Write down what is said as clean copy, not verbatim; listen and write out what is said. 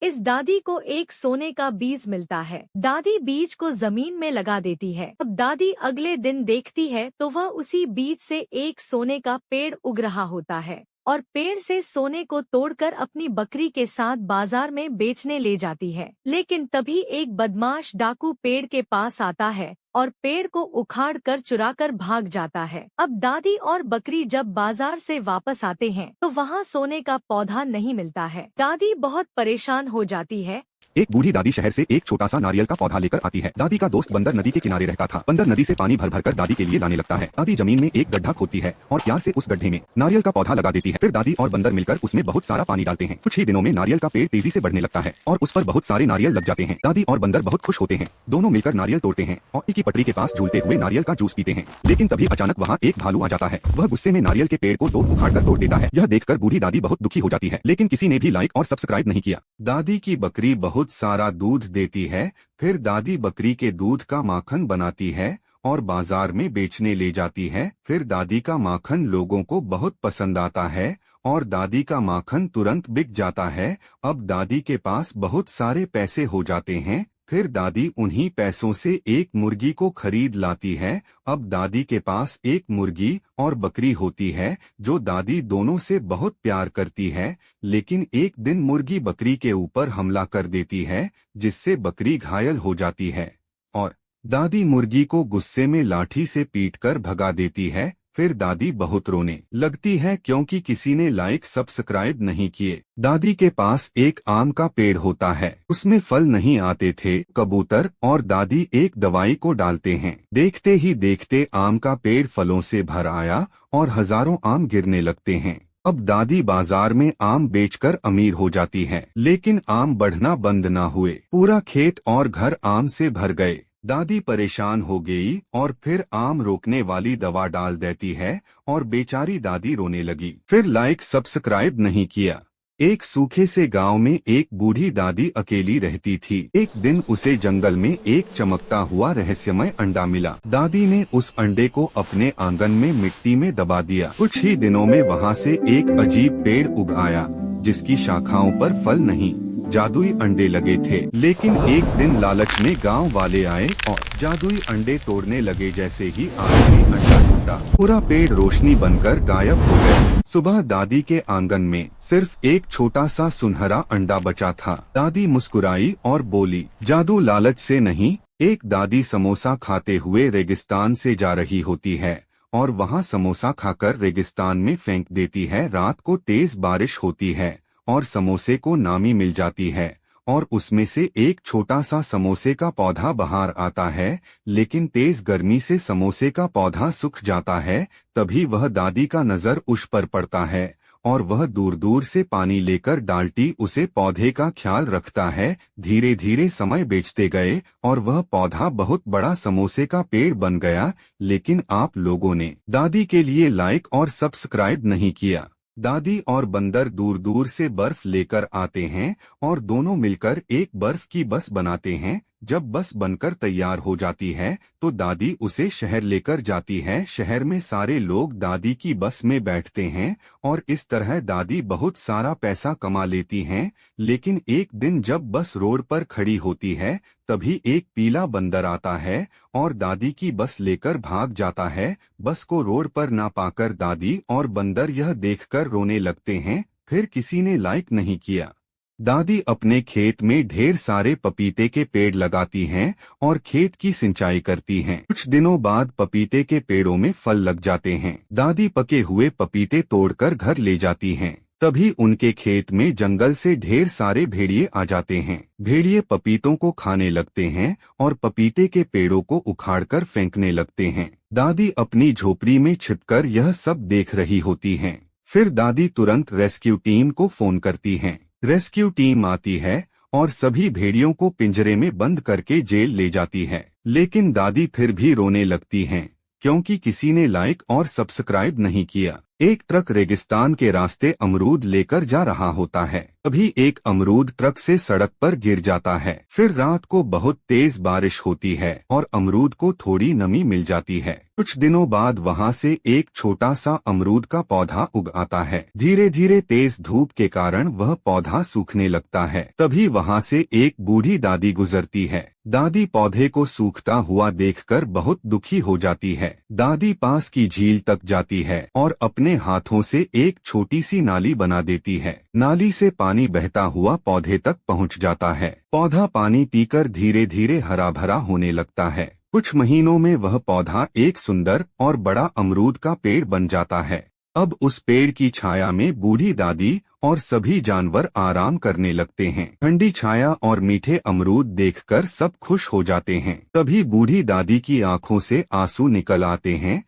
इस दादी को एक सोने का बीज मिलता है। दादी बीज को जमीन में लगा देती है। अब दादी अगले दिन देखती है तो वह उसी बीज से एक सोने का पेड़ उग रहा होता है और पेड़ से सोने को तोड़कर अपनी बकरी के साथ बाजार में बेचने ले जाती है। लेकिन तभी एक बदमाश डाकू पेड़ के पास आता है और पेड़ को उखाड़ कर चुरा कर भाग जाता है। अब दादी और बकरी जब बाजार से वापस आते हैं तो वहाँ सोने का पौधा नहीं मिलता है। दादी बहुत परेशान हो जाती है। एक बूढ़ी दादी शहर से एक छोटा सा नारियल का पौधा लेकर आती है। दादी का दोस्त बंदर नदी के किनारे रहता था। बंदर नदी से पानी भर भर कर दादी के लिए लाने लगता है। दादी जमीन में एक गड्ढा खोदती है और प्यार से उस गड्ढे में नारियल का पौधा लगा देती है। फिर दादी और बंदर मिलकर उसमें बहुत सारा पानी डालते हैं। कुछ ही दिनों में नारियल का पेड़ तेजी से बढ़ने लगता है और उस पर बहुत सारे नारियल लग जाते हैं। दादी और बंदर बहुत खुश होते हैं। दोनों मिलकर नारियल तोड़ते हैं और एक ही पटरी के पास झूलते हुए नारियल का जूस पीते हैं। लेकिन तभी अचानक वहाँ एक भालू आ जाता है। वह गुस्से में नारियल के पेड़ को उखाड़ कर तोड़ देता है। यह देखकर बूढ़ी दादी बहुत दुखी हो जाती है, लेकिन किसी ने भी लाइक और सब्सक्राइब नहीं किया। दादी की बकरी बहुत सारा दूध देती है। फिर दादी बकरी के दूध का माखन बनाती है और बाजार में बेचने ले जाती है। फिर दादी का माखन लोगों को बहुत पसंद आता है और दादी का माखन तुरंत बिक जाता है। अब दादी के पास बहुत सारे पैसे हो जाते हैं। फिर दादी उन्हीं पैसों से एक मुर्गी को खरीद लाती है। अब दादी के पास एक मुर्गी और बकरी होती है जो दादी दोनों से बहुत प्यार करती है। लेकिन एक दिन मुर्गी बकरी के ऊपर हमला कर देती है जिससे बकरी घायल हो जाती है और दादी मुर्गी को गुस्से में लाठी से पीटकर भगा देती है। फिर दादी बहुत रोने लगती है क्योंकि किसी ने लाइक सब्सक्राइब नहीं किए। दादी के पास एक आम का पेड़ होता है। उसमें फल नहीं आते थे। कबूतर और दादी एक दवाई को डालते हैं। देखते ही देखते आम का पेड़ फलों से भर आया और हजारों आम गिरने लगते हैं। अब दादी बाजार में आम बेचकर अमीर हो जाती है। लेकिन आम बढ़ना बंद ना हुए। पूरा खेत और घर आम से भर गए। दादी परेशान हो गई और फिर आम रोकने वाली दवा डाल देती है और बेचारी दादी रोने लगी। फिर लाइक सब्सक्राइब नहीं किया। एक सूखे से गांव में एक बूढ़ी दादी अकेली रहती थी। एक दिन उसे जंगल में एक चमकता हुआ रहस्यमय अंडा मिला। दादी ने उस अंडे को अपने आंगन में मिट्टी में दबा दिया। कुछ ही दिनों में वहां से एक अजीब पेड़ उग आया जिसकी शाखाओं पर फल नहीं, जादुई अंडे लगे थे। लेकिन एक दिन लालच में गांव वाले आए और जादुई अंडे तोड़ने लगे। जैसे ही आखिरी अंडा टूटा, पूरा पेड़ रोशनी बनकर गायब हो गया। सुबह दादी के आंगन में सिर्फ एक छोटा सा सुनहरा अंडा बचा था। दादी मुस्कुराई और बोली, जादू लालच से नहीं। एक दादी समोसा खाते हुए रेगिस्तान से जा रही होती है और वहाँ समोसा खाकर रेगिस्तान में फेंक देती है। रात को तेज बारिश होती है और समोसे को नामी मिल जाती है और उसमें से एक छोटा सा समोसे का पौधा बाहर आता है। लेकिन तेज गर्मी से समोसे का पौधा सूख जाता है। तभी वह दादी का नजर उस पर पड़ता है और वह दूर दूर से पानी लेकर डालती उसे पौधे का ख्याल रखता है। धीरे धीरे समय बीतते गए और वह पौधा बहुत बड़ा समोसे का पेड़ बन गया। लेकिन आप लोगों ने दादी के लिए लाइक और सब्सक्राइब नहीं किया। दादी और बंदर दूर दूर से बर्फ लेकर आते हैं और दोनों मिलकर एक बर्फ की बस बनाते हैं। जब बस बनकर तैयार हो जाती है तो दादी उसे शहर लेकर जाती है। शहर में सारे लोग दादी की बस में बैठते हैं और इस तरह दादी बहुत सारा पैसा कमा लेती हैं। लेकिन एक दिन जब बस रोड पर खड़ी होती है तभी एक पीला बंदर आता है और दादी की बस लेकर भाग जाता है। बस को रोड पर ना पाकर दादी और बंदर यह देखकर रोने लगते हैं। फिर किसी ने लाइक नहीं किया। दादी अपने खेत में ढेर सारे पपीते के पेड़ लगाती हैं और खेत की सिंचाई करती हैं। कुछ दिनों बाद पपीते के पेड़ों में फल लग जाते हैं। दादी पके हुए पपीते तोड़कर घर ले जाती हैं। तभी उनके खेत में जंगल से ढेर सारे भेड़िए आ जाते हैं। भेड़िए पपीतों को खाने लगते हैं और पपीते के पेड़ों को उखाड़कर फेंकने लगते हैं। दादी अपनी झोपड़ी में छिपकर यह सब देख रही होती हैं। फिर दादी तुरंत रेस्क्यू टीम को फोन करती हैं। रेस्क्यू टीम आती है और सभी भेड़ियों को पिंजरे में बंद करके जेल ले जाती है। लेकिन दादी फिर भी रोने लगती हैं क्योंकि किसी ने लाइक और सब्सक्राइब नहीं किया। एक ट्रक रेगिस्तान के रास्ते अमरूद लेकर जा रहा होता है। तभी एक अमरूद ट्रक से सड़क पर गिर जाता है। फिर रात को बहुत तेज बारिश होती है और अमरूद को थोड़ी नमी मिल जाती है। कुछ दिनों बाद वहां से एक छोटा सा अमरूद का पौधा उग आता है। धीरे धीरे तेज धूप के कारण वह पौधा सूखने लगता है। तभी वहां से एक बूढ़ी दादी गुजरती है। दादी पौधे को सूखता हुआ देखकर बहुत दुखी हो जाती है। दादी पास की झील तक जाती है और अपने हाथों से एक छोटी सी नाली बना देती है। नाली से पानी बहता हुआ पौधे तक पहुंच जाता है। पौधा पानी पीकर धीरे धीरे हरा भरा होने लगता है। कुछ महीनों में वह पौधा एक सुंदर और बड़ा अमरूद का पेड़ बन जाता है। अब उस पेड़ की छाया में बूढ़ी दादी और सभी जानवर आराम करने लगते हैं। ठंडी छाया और मीठे अमरूद देखकर सब खुश हो जाते हैं। तभी बूढ़ी दादी की आंखों से आंसू निकल आते हैं